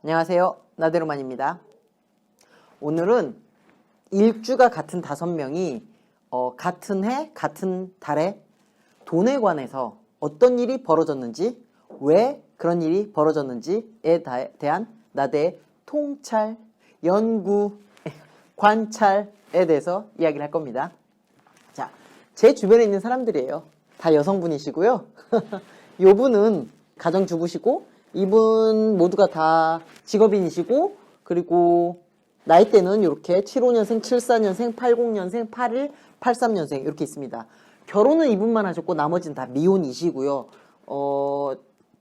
안녕하세요. 나대로만입니다. 오늘은 일주가 같은 5명이 같은 해, 같은 달에 돈에 관해서 어떤 일이 벌어졌는지, 왜 그런 일이 벌어졌는지에 대한 나대의 통찰, 연구, 관찰에 대해서 이야기를 할 겁니다. 자, 제 주변에 있는 사람들이에요. 다 여성분이시고요. 요분은 가정주부시고 이분 모두가 다 직업인이시고, 그리고 나이대는 이렇게 75년생, 74년생, 80년생, 81, 83년생 이렇게 있습니다. 결혼은 이분만 하셨고 나머지는 다 미혼이시고요.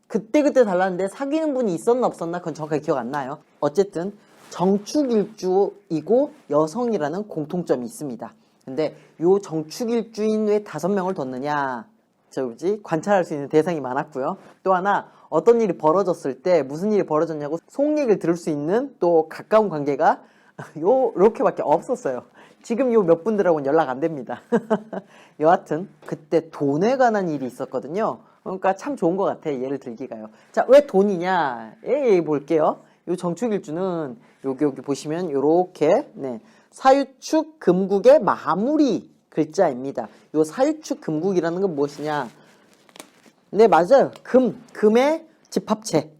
그때 달랐는데 사귀는 분이 있었나 없었나 그건 정확하게 기억 안 나요. 어쨌든 정축일주이고 여성이라는 공통점이 있습니다. 근데 요 정축일주인 왜 5명을 뒀느냐, 관찰할 수 있는 대상이 많았고요. 또 하나, 어떤 일이 벌어졌을 때 무슨 일이 벌어졌냐고 속 얘기를 들을 수 있는 또 가까운 관계가 요렇게밖에 없었어요. 지금 요 몇 분들하고는 연락 안 됩니다. 여하튼 그때 돈에 관한 일이 있었거든요. 그러니까 참 좋은 것 같아, 예를 들기가요. 자, 왜 돈이냐? 볼게요. 요 정축일주는 여기 보시면 요렇게 사유축 금국의 마무리 글자입니다. 요 사유축 금국이라는 건 무엇이냐? 네, 맞아요. 금의 집합체,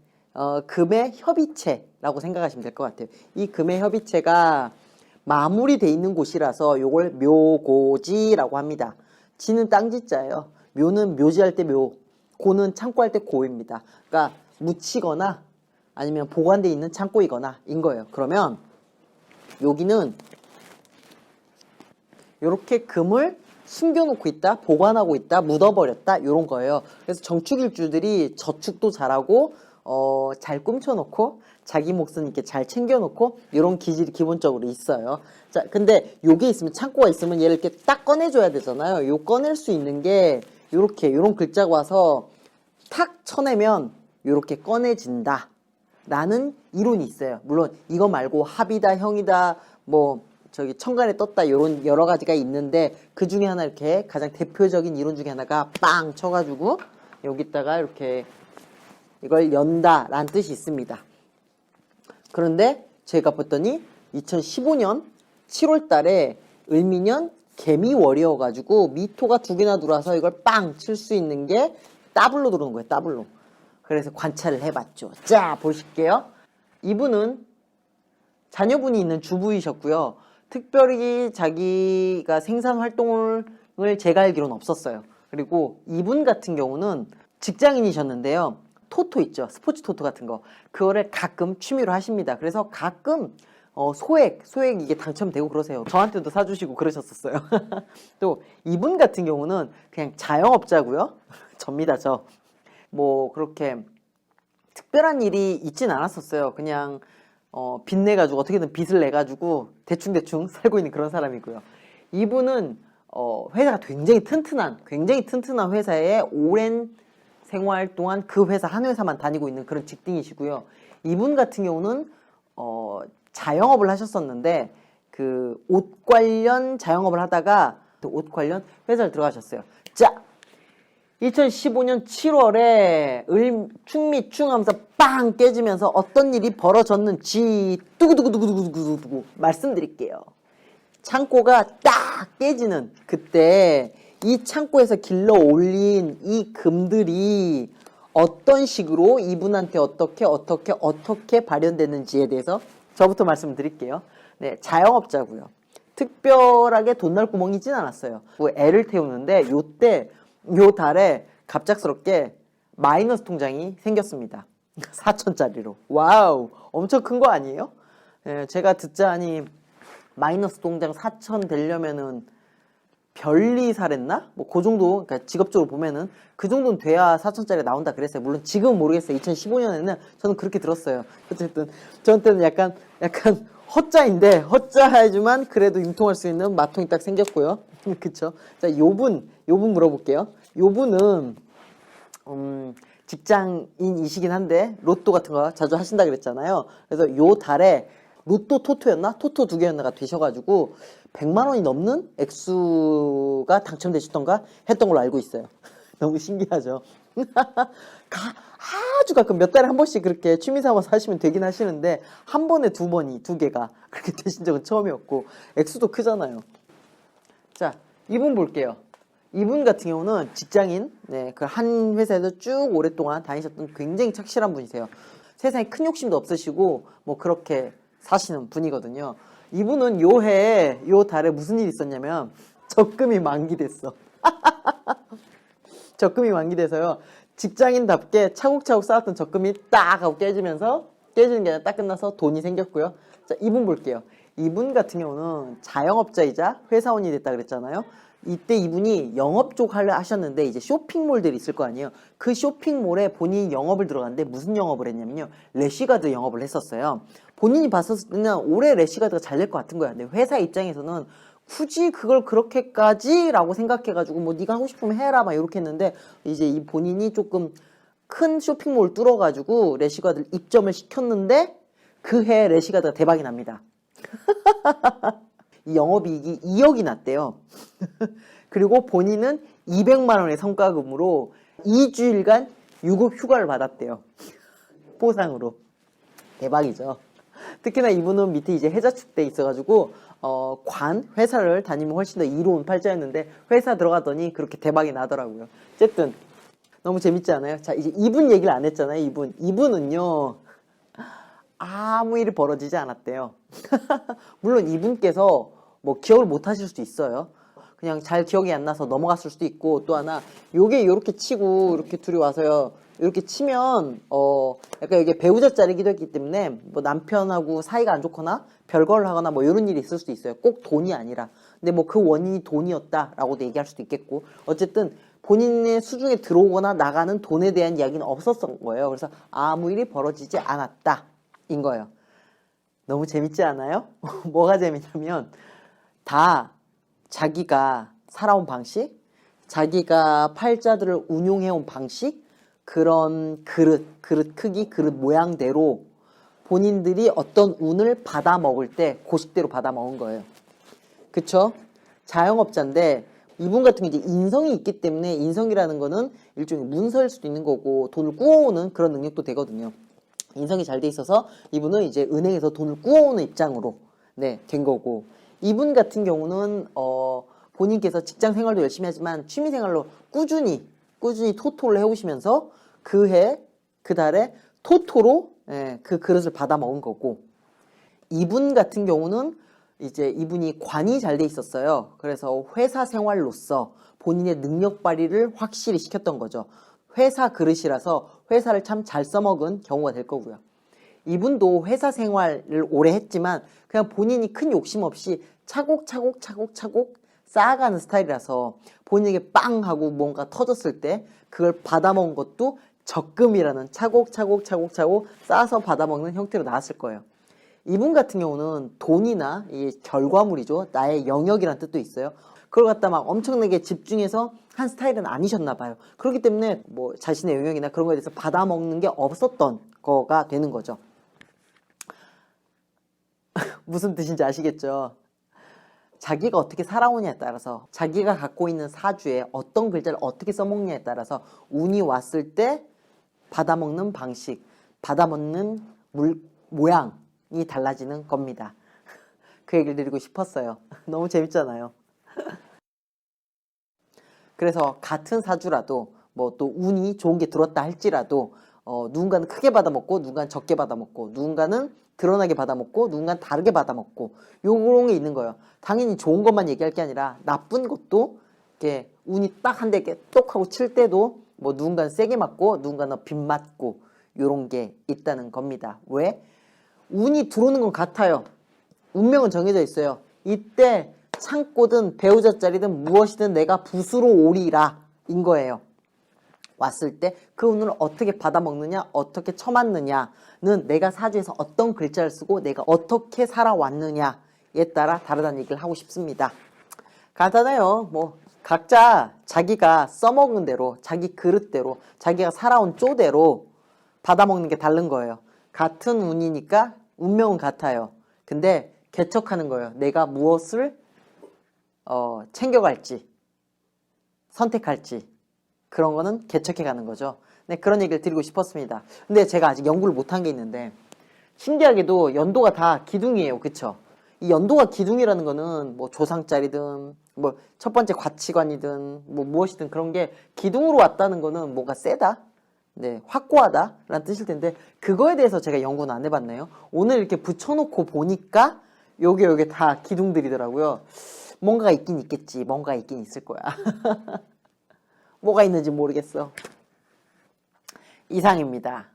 금의 협의체라고 생각하시면 될 것 같아요. 이 금의 협의체가 마무리되어 있는 곳이라서 요걸 묘고지라고 합니다. 지는 땅지자예요. 묘는 묘지할 때 묘, 고는 창고할 때 고입니다. 그러니까 묻히거나 아니면 보관되어 있는 창고이거나 인 거예요. 그러면 여기는 이렇게 금을 숨겨놓고 있다, 보관하고 있다, 묻어버렸다, 이런 거예요. 그래서 정축일주들이 저축도 잘하고 잘 꿈쳐놓고 자기 몫은 이렇게 잘 챙겨놓고 이런 기질이 기본적으로 있어요. 자, 근데 요게 있으면, 창고가 있으면 얘를 이렇게 딱 꺼내줘야 되잖아요. 요 꺼낼 수 있는 게 요런 글자가 와서 탁 쳐내면 요렇게 꺼내진다 라는 이론이 있어요. 물론 이거 말고 합이다, 형이다, 천간에 떴다, 요런 여러 가지가 있는데, 그 중에 하나, 이렇게 가장 대표적인 이론 중에 하나가 빵 쳐가지고 여기다가 이렇게 이걸 연다 라는 뜻이 있습니다. 그런데 제가 봤더니 2015년 7월 달에 을미년 개미월이어가지고 미토가 2개나 들어와서 이걸 빵 칠 수 있는 게 더블로 들어오는 거예요. 더블로. 그래서 관찰을 해봤죠. 자, 보실게요. 이분은 자녀분이 있는 주부이셨고요. 특별히 자기가 생산 활동을 제가 알기로는 없었어요. 그리고 이분 같은 경우는 직장인이셨는데요. 토토 있죠. 스포츠 토토 같은 거. 그거를 가끔 취미로 하십니다. 그래서 가끔 소액 이게 당첨되고 그러세요. 저한테도 사주시고 그러셨었어요. 또 이분 같은 경우는 그냥 자영업자고요. 접니다, 저. 그렇게 특별한 일이 있진 않았었어요. 그냥 빚내가지고 어떻게든 빚을 내가지고 대충 살고 있는 그런 사람이고요. 이분은 회사가 굉장히 튼튼한 회사에 오랜 생활 동안 그 회사 한 회사만 다니고 있는 그런 직딩이시고요. 이분 같은 경우는 자영업을 하셨었는데 그 옷 관련 자영업을 하다가 옷 관련 회사를 들어가셨어요. 자, 2015년 7월에 충미충 하면서 빵 깨지면서 어떤 일이 벌어졌는지 두구두구두구두구두구 말씀드릴게요. 창고가 딱 깨지는 그때 이 창고에서 길러 올린 이 금들이 어떤 식으로 이분한테 어떻게 발현됐는지에 대해서 저부터 말씀드릴게요. 네, 자영업자고요. 특별하게 돈 날 구멍이 있진 않았어요. 애를 태우는데 요 달에 갑작스럽게 마이너스 통장이 생겼습니다. 4천짜리로. 와우, 엄청 큰 거 아니에요? 예, 제가 듣자니 마이너스 통장 4천 되려면은 별리 사랬나? 그 정도, 그러니까 직업적으로 보면은 그 정도는 돼야 4천짜리가 나온다 그랬어요. 물론 지금은 모르겠어요. 2015년에는 저는 그렇게 들었어요. 어쨌든 저한테는 약간 헛자이지만 그래도 융통할 수 있는 마통이 딱 생겼고요. 그쵸? 자, 요분 물어볼게요. 요분은 직장인이시긴 한데 로또 같은 거 자주 하신다 그랬잖아요. 그래서 요 달에 로또 토토였나? 토토 2개였나가 되셔가지고 100만 원이 넘는 액수가 당첨되셨던가 했던 걸로 알고 있어요. 너무 신기하죠? 가끔씩 가끔 몇 달에 한 번씩 그렇게 취미 삼아서 하시면 되긴 하시는데 한 번에 두 개가 그렇게 되신 적은 처음이었고 액수도 크잖아요. 자, 이분 볼게요. 이분 같은 경우는 직장인, 네, 그 한 회사에서 쭉 오랫동안 다니셨던 굉장히 착실한 분이세요. 세상에 큰 욕심도 없으시고 뭐 그렇게 사시는 분이거든요. 이분은 요 해에 요 달에 무슨 일이 있었냐면 적금이 만기됐어. 적금이 만기돼서요. 직장인답게 차곡차곡 쌓았던 적금이 딱 하고 깨지면서 깨지는 게 아니라 딱 끝나서 돈이 생겼고요. 자, 이분 볼게요. 이분 같은 경우는 자영업자이자 회사원이 됐다 그랬잖아요. 이때 이분이 영업 쪽 하셨는데 이제 쇼핑몰들이 있을 거 아니에요. 그 쇼핑몰에 본인이 영업을 들어갔는데 무슨 영업을 했냐면요. 래쉬가드 영업을 했었어요. 본인이 봤었을 때는 올해 래쉬가드가 잘 될 것 같은 거야. 근데 회사 입장에서는 굳이 그걸 그렇게까지 라고 생각해가지고 뭐 네가 하고 싶으면 해라 막 이렇게 했는데 이제 이 본인이 조금 큰 쇼핑몰 뚫어가지고 래쉬가드를 입점을 시켰는데 그 해 래쉬가드가 대박이 납니다. 이 영업이익이 2억이 났대요. 그리고 본인은 200만 원의 성과금으로 2주일간 유급 휴가를 받았대요. 보상으로. 대박이죠. 특히나 이분은 밑에 이제 해자축돼 있어가지고 회사를 다니면 훨씬 더 이로운 팔자였는데 회사 들어가더니 그렇게 대박이 나더라고요. 어쨌든 너무 재밌지 않아요? 자, 이제 이분 얘기를 안 했잖아요. 이분은요 아무 일이 벌어지지 않았대요. 물론 이분께서 뭐 기억을 못 하실 수도 있어요. 그냥 잘 기억이 안 나서 넘어갔을 수도 있고, 또 하나 요게 요렇게 치고 이렇게 둘이 와서요 이렇게 치면 약간 이게 배우자 자리기도 했기 때문에 뭐 남편하고 사이가 안 좋거나 별거를 하거나 뭐 이런 일이 있을 수도 있어요. 꼭 돈이 아니라. 근데 뭐 그 원인이 돈이었다라고도 얘기할 수도 있겠고, 어쨌든 본인의 수중에 들어오거나 나가는 돈에 대한 이야기는 없었던 거예요. 그래서 아무 일이 벌어지지 않았다 인 거예요. 너무 재밌지 않아요? 뭐가 재밌냐면 다 자기가 살아온 방식, 자기가 팔자들을 운용해온 방식, 그런 그릇 크기, 그릇 모양대로 본인들이 어떤 운을 받아 먹을 때 고식대로 받아 먹은 거예요. 그쵸? 자영업자인데 이분 같은 게 이제 인성이 있기 때문에, 인성이라는 거는 일종의 문서일 수도 있는 거고 돈을 꾸어오는 그런 능력도 되거든요. 인성이 잘 돼 있어서 이분은 이제 은행에서 돈을 꾸어오는 입장으로 된 거고, 이분 같은 경우는 본인께서 직장 생활도 열심히 하지만 취미 생활로 꾸준히 토토를 해오시면서 그 달에 토토로 그 그릇을 받아 먹은 거고, 이분 같은 경우는 이제 이분이 관이 잘 돼 있었어요. 그래서 회사 생활로서 본인의 능력 발휘를 확실히 시켰던 거죠. 회사 그릇이라서 회사를 참 잘 써먹은 경우가 될 거고요. 이분도 회사 생활을 오래 했지만 그냥 본인이 큰 욕심 없이 차곡차곡 쌓아가는 스타일이라서 본인에게 빵 하고 뭔가 터졌을 때 그걸 받아먹은 것도 적금이라는 차곡차곡 쌓아서 받아먹는 형태로 나왔을 거예요. 이분 같은 경우는 돈이나 이 결과물이죠. 나의 영역이라는 뜻도 있어요. 그걸 갖다 막 엄청나게 집중해서 한 스타일은 아니셨나 봐요. 그렇기 때문에 뭐 자신의 영역이나 그런 거에 대해서 받아먹는 게 없었던 거가 되는 거죠. 무슨 뜻인지 아시겠죠? 자기가 어떻게 살아오냐에 따라서, 자기가 갖고 있는 사주에 어떤 글자를 어떻게 써먹냐에 따라서 운이 왔을 때 받아먹는 방식, 받아먹는 모양이 달라지는 겁니다. 그 얘기를 드리고 싶었어요. 너무 재밌잖아요. 그래서 같은 사주라도 뭐 또 운이 좋은 게 들었다 할지라도 누군가는 크게 받아먹고 누군가는 적게 받아먹고 누군가는 드러나게 받아먹고 누군가는 다르게 받아먹고 요런 게 있는 거예요. 당연히 좋은 것만 얘기할 게 아니라 나쁜 것도 이렇게 운이 딱 한 대 이렇게 똑 하고 칠 때도 뭐 누군가는 세게 맞고 누군가는 빗 맞고 요런 게 있다는 겁니다. 왜? 운이 들어오는 건 같아요. 운명은 정해져 있어요. 이때 창고든 배우자 자리든 무엇이든 내가 붓으로 오리라 인 거예요. 왔을 때 그 운을 어떻게 받아먹느냐, 어떻게 처맞느냐는 내가 사주에서 어떤 글자를 쓰고 내가 어떻게 살아왔느냐에 따라 다르다는 얘기를 하고 싶습니다. 간단해요. 뭐 각자 자기가 써먹은 대로, 자기 그릇대로, 자기가 살아온 쪼대로 받아먹는 게 다른 거예요. 같은 운이니까 운명은 같아요. 근데 개척하는 거예요. 내가 무엇을 챙겨갈지, 선택할지, 그런 거는 개척해 가는 거죠. 네, 그런 얘기를 드리고 싶었습니다. 근데 제가 아직 연구를 못한 게 있는데 신기하게도 연도가 다 기둥이에요. 그쵸? 이 연도가 기둥이라는 거는 뭐 조상짤이든 뭐 첫 번째 가치관이든 뭐 무엇이든 그런 게 기둥으로 왔다는 거는 뭔가 세다? 네, 확고하다? 라는 뜻일 텐데 그거에 대해서 제가 연구는 안 해봤네요. 오늘 이렇게 붙여놓고 보니까 요게 다 기둥들이더라고요. 뭔가가 있긴 있겠지. 뭔가 있긴 있을 거야. 뭐가 있는지 모르겠어. 이상입니다.